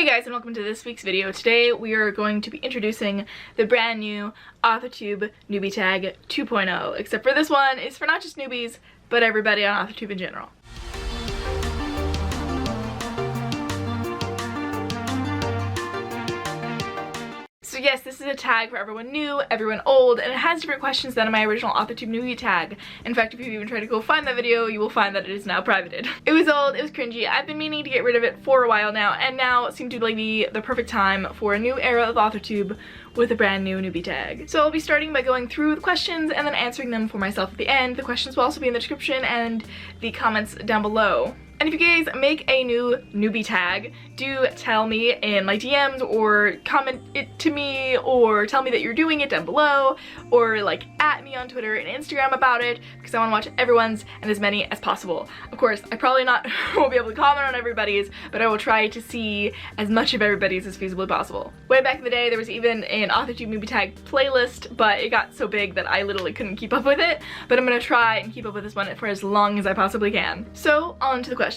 guys, and welcome to this week's video. Today we are going to be introducing the brand new AuthorTube Newbie Tag 2.0, except for this one is for not just newbies, but everybody on AuthorTube in general. So yes, this is a tag for everyone new, everyone old, and it has different questions than my original AuthorTube Newbie tag. In fact, if you even try to go find that video, you will find that it is now privated. It was old, it was cringy, I've been meaning to get rid of it for a while now, and now it seemed to be the perfect time for a new era of AuthorTube with a brand new newbie tag. So I'll be starting by going through the questions and then answering them for myself at the end. The questions will also be in the description and the comments down below. And if you guys make a new newbie tag, do tell me in my DMs or comment it to me or tell me that you're doing it down below or like at me on Twitter and Instagram about it because I want to watch everyone's and as many as possible. Of course, I probably won't be able to comment on everybody's, but I will try to see as much of everybody's as feasibly possible. Way back in the day, there was even an AuthorTube Newbie Tag playlist, but it got so big that I literally couldn't keep up with it, but I'm gonna try and keep up with this one for as long as I possibly can. So, on to the questions.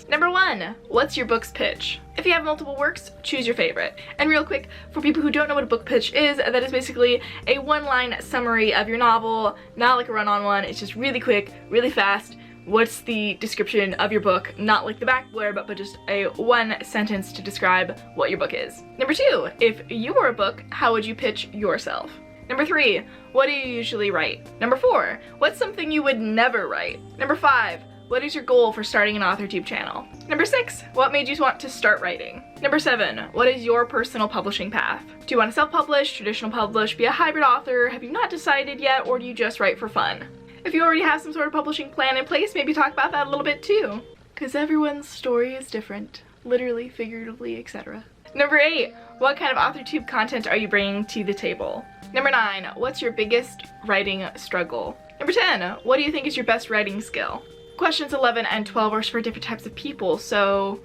Number 1, what's your book's pitch? If you have multiple works, choose your favorite. And real quick, for people who don't know what a book pitch is, that is basically a one-line summary of your novel, not like a run-on one. It's just really quick, really fast. What's the description of your book? Not like the back blurb, but just a one sentence to describe what your book is. Number 2, if you were a book, how would you pitch yourself? Number 3, what do you usually write? Number 4, what's something you would never write? Number 5, what is your goal for starting an AuthorTube channel? Number 6, what made you want to start writing? Number 7, what is your personal publishing path? Do you want to self-publish, traditional publish, be a hybrid author? Have you not decided yet, or do you just write for fun? If you already have some sort of publishing plan in place, maybe talk about that a little bit too. Because everyone's story is different, literally, figuratively, etc. Number 8, what kind of AuthorTube content are you bringing to the table? Number 9, what's your biggest writing struggle? Number 10, what do you think is your best writing skill? Questions 11 and 12 are for different types of people, so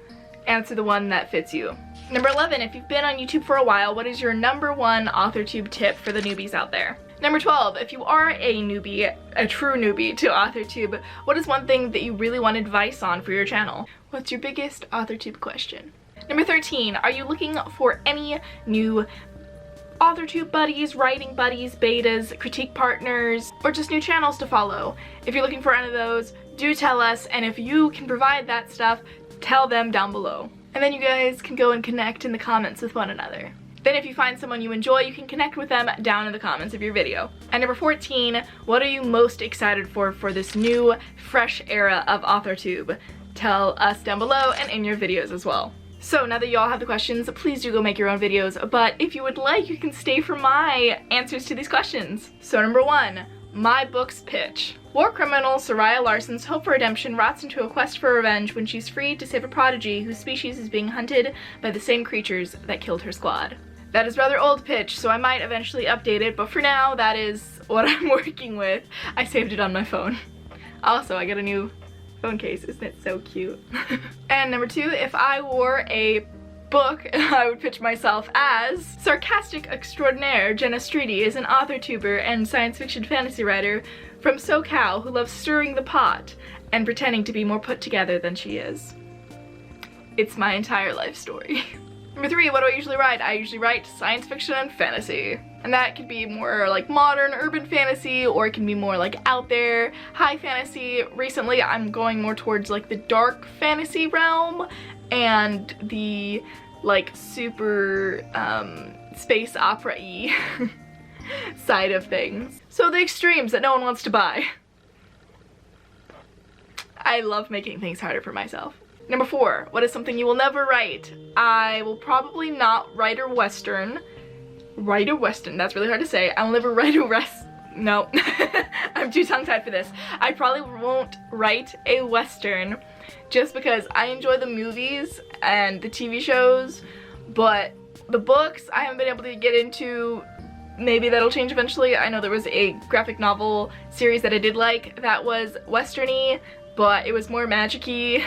answer the one that fits you. Number 11, if you've been on YouTube for a while, what is your number 1 AuthorTube tip for the newbies out there? Number 12, if you are a newbie, a true newbie to AuthorTube, what is one thing that you really want advice on for your channel? What's your biggest AuthorTube question? Number 13, are you looking for any new AuthorTube buddies, writing buddies, betas, critique partners, or just new channels to follow? If you're looking for any of those, do tell us, and if you can provide that stuff, tell them down below. And then you guys can go and connect in the comments with one another. Then if you find someone you enjoy, you can connect with them down in the comments of your video. And number 14, what are you most excited for this new, fresh era of AuthorTube? Tell us down below and in your videos as well. So now that you all have the questions, please do go make your own videos, but if you would like, you can stay for my answers to these questions. So number 1, my book's pitch. War criminal Soraya Larson's hope for redemption rots into a quest for revenge when she's freed to save a prodigy whose species is being hunted by the same creatures that killed her squad. That is rather old pitch, so I might eventually update it, but for now, that is what I'm working with. I saved it on my phone. Also, I got a new phone case. Isn't it so cute? And number 2, if I wore a book, I would pitch myself as sarcastic extraordinaire Jenna Streety is an AuthorTuber and science fiction fantasy writer from SoCal who loves stirring the pot and pretending to be more put together than she is. It's my entire life story. Number 3, what do I usually write? I usually write science fiction and fantasy. And that could be more like modern urban fantasy, or it can be more like out there, high fantasy. Recently I'm going more towards like the dark fantasy realm and the like super space opera-y side of things. So the extremes that no one wants to buy. I love making things harder for myself. Number 4, what is something you will never write? I will probably not write a western. Write a western, that's really hard to say. I will never write a no, I'm too tongue-tied for this. I probably won't write a western just because I enjoy the movies and the TV shows, but the books I haven't been able to get into. Maybe that'll change eventually. I know there was a graphic novel series that I did like that was western-y, but it was more magic-y.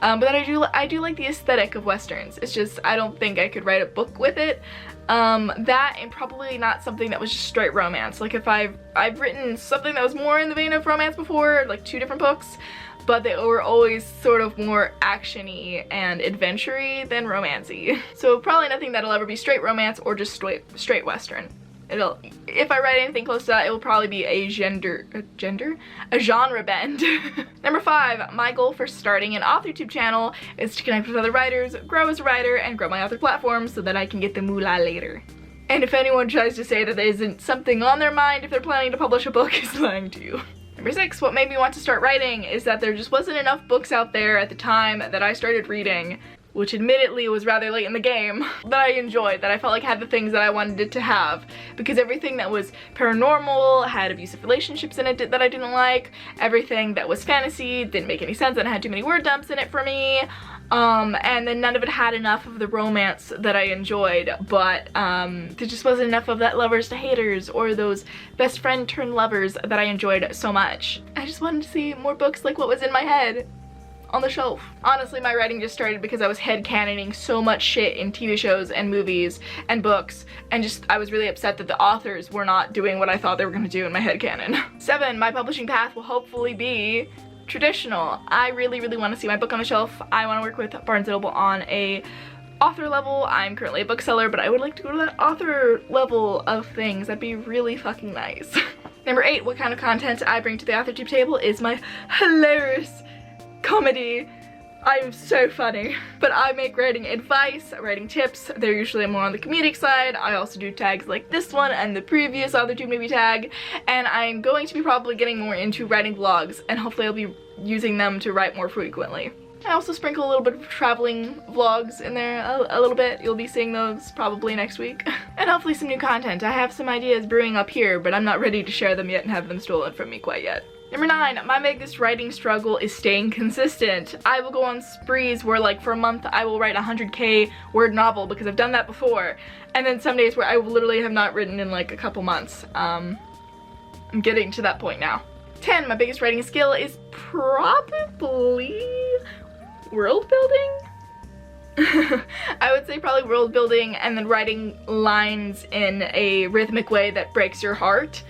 But I do like the aesthetic of westerns. It's just I don't think I could write a book with it. That and probably not something that was just straight romance. Like if I've written something that was more in the vein of romance before, like 2 different books, but they were always sort of more action-y and adventure-y than romancy. So probably nothing that'll ever be straight romance or just straight Western. If I write anything close to that, it will probably be a genre bend. Number 5, my goal for starting an AuthorTube channel is to connect with other writers, grow as a writer, and grow my author platform so that I can get the moolah later. And if anyone tries to say that there isn't something on their mind if they're planning to publish a book, is lying to you. Number 6, what made me want to start writing is that there just wasn't enough books out there at the time that I started reading, which admittedly was rather late in the game, that I enjoyed, that I felt like had the things that I wanted it to have. Because everything that was paranormal had abusive relationships in it that I didn't like. Everything that was fantasy didn't make any sense and had too many word dumps in it for me. And then none of it had enough of the romance that I enjoyed, but there just wasn't enough of that lovers to haters or those best friend turned lovers that I enjoyed so much. I just wanted to see more books like what was in my head on the shelf. Honestly, my writing just started because I was headcanoning so much shit in TV shows and movies and books, and just I was really upset that the authors were not doing what I thought they were gonna do in my headcanon. 7, my publishing path will hopefully be traditional. I really want to see my book on the shelf. I want to work with Barnes & Noble on a author level. I'm currently a bookseller, but I would like to go to that author level of things. That'd be really fucking nice. Number 8, what kind of content I bring to the AuthorTube table is my hilarious comedy. I'm so funny. But I make writing advice, writing tips. They're usually more on the comedic side. I also do tags like this one and the previous AuthorTube Newbie Tag. And I'm going to be probably getting more into writing vlogs, and hopefully I'll be using them to write more frequently. I also sprinkle a little bit of traveling vlogs in there a little bit. You'll be seeing those probably next week. And hopefully some new content. I have some ideas brewing up here, but I'm not ready to share them yet and have them stolen from me quite yet. Number 9, my biggest writing struggle is staying consistent. I will go on sprees where like for a month I will write a 100k word novel because I've done that before. And then some days where I literally have not written in like a couple months. I'm getting to that point now. 10, my biggest writing skill is probably world building? I would say probably world building and then writing lines in a rhythmic way that breaks your heart.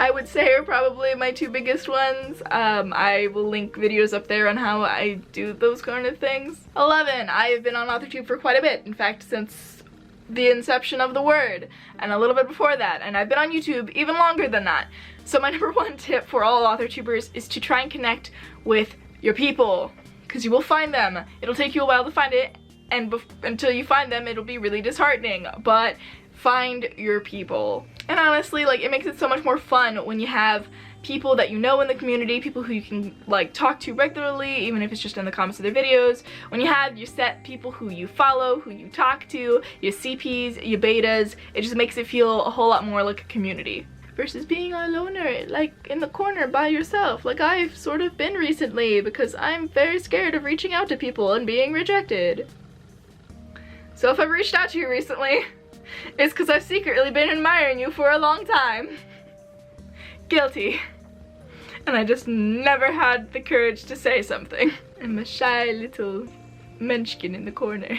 I would say are probably my 2 biggest ones. I will link videos up there on how I do those kind of things. 11, I have been on AuthorTube for quite a bit. In fact, since the inception of the word, and a little bit before that. And I've been on YouTube even longer than that. So my number 1 tip for all AuthorTubers is to try and connect with your people, because you will find them. It'll take you a while to find it, and until you find them, it'll be really disheartening. But find your people. And honestly, like, it makes it so much more fun when you have people that you know in the community, people who you can like talk to regularly, even if it's just in the comments of their videos. When you have your set people who you follow, who you talk to, your CPs, your betas, it just makes it feel a whole lot more like a community. Versus being a loner, like in the corner by yourself, like I've sort of been recently, because I'm very scared of reaching out to people and being rejected. So if I've reached out to you recently, it's because I've secretly been admiring you for a long time. Guilty. And I just never had the courage to say something. I'm a shy little munchkin in the corner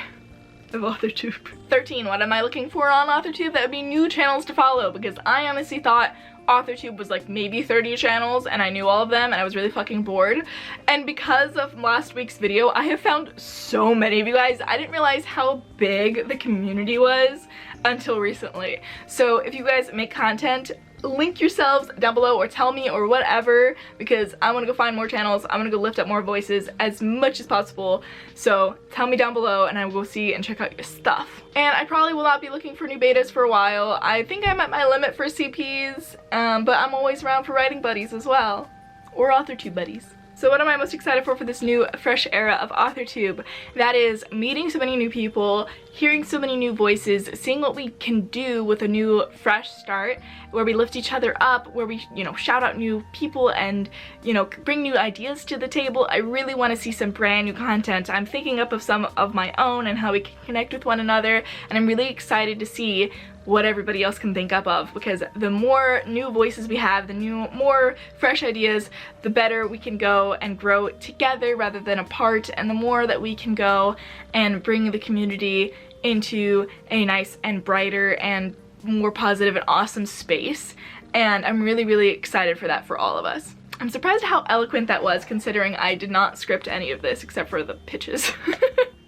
of AuthorTube. 13, what am I looking for on AuthorTube? That would be new channels to follow, because I honestly thought AuthorTube was like maybe 30 channels and I knew all of them and I was really fucking bored. And because of last week's video, I have found so many of you guys. I didn't realize how big the community was until recently. So if you guys make content, link yourselves down below or tell me or whatever, because I want to go find more channels. I want to go lift up more voices as much as possible. So tell me down below and I will go see and check out your stuff. And I probably will not be looking for new betas for a while. I think I'm at my limit for CPs, but I'm always around for writing buddies as well, or AuthorTube buddies. So what am I most excited for this new fresh era of AuthorTube? That is meeting so many new people, hearing so many new voices, seeing what we can do with a new fresh start, where we lift each other up, where we, you know, shout out new people and, you know, bring new ideas to the table. I really want to see some brand new content. I'm thinking up of some of my own and how we can connect with one another, and I'm really excited to see what everybody else can think up of, because the more new voices we have, the more fresh ideas, the better we can go and grow together rather than apart, and the more that we can go and bring the community into a nice and brighter and more positive and awesome space. And I'm really excited for that for all of us. I'm surprised how eloquent that was, considering I did not script any of this except for the pitches.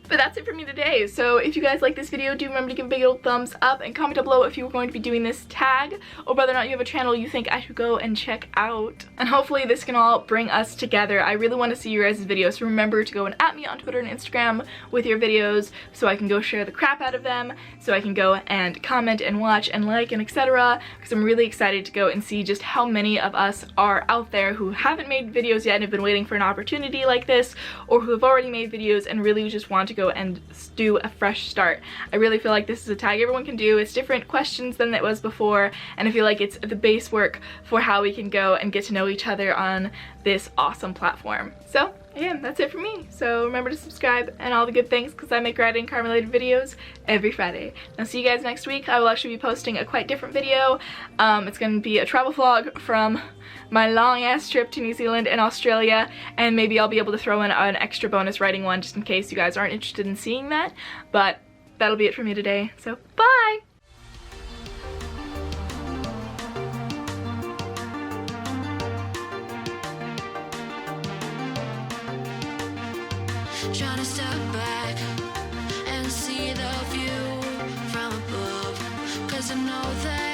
But that's it for me today. So if you guys like this video, do remember to give a big old thumbs up and comment down below if you were going to be doing this tag, or whether or not you have a channel you think I should go and check out. And hopefully this can all bring us together. I really want to see your guys' videos, so remember to go and @ me on Twitter and Instagram with your videos so I can go share the crap out of them, so I can go and comment and watch and like and etc. Because I'm really excited to go and see just how many of us are out there who haven't made videos yet and have been waiting for an opportunity like this, or who have already made videos and really just want to go and do a fresh start. I really feel like this is a tag everyone can do. It's different questions than it was before, and I feel like it's the base work for how we can go and get to know each other on this awesome platform. So again, that's it for me. So remember to subscribe and all the good things, because I make writing crime related videos every Friday. I'll see you guys next week. I will actually be posting a quite different video. It's going to be a travel vlog from my long ass trip to New Zealand and Australia, and maybe I'll be able to throw in an extra bonus writing one just in case you guys aren't interested in seeing that. But that'll be it for me today. So bye! Trying to step back and see the view from above, 'cause I know that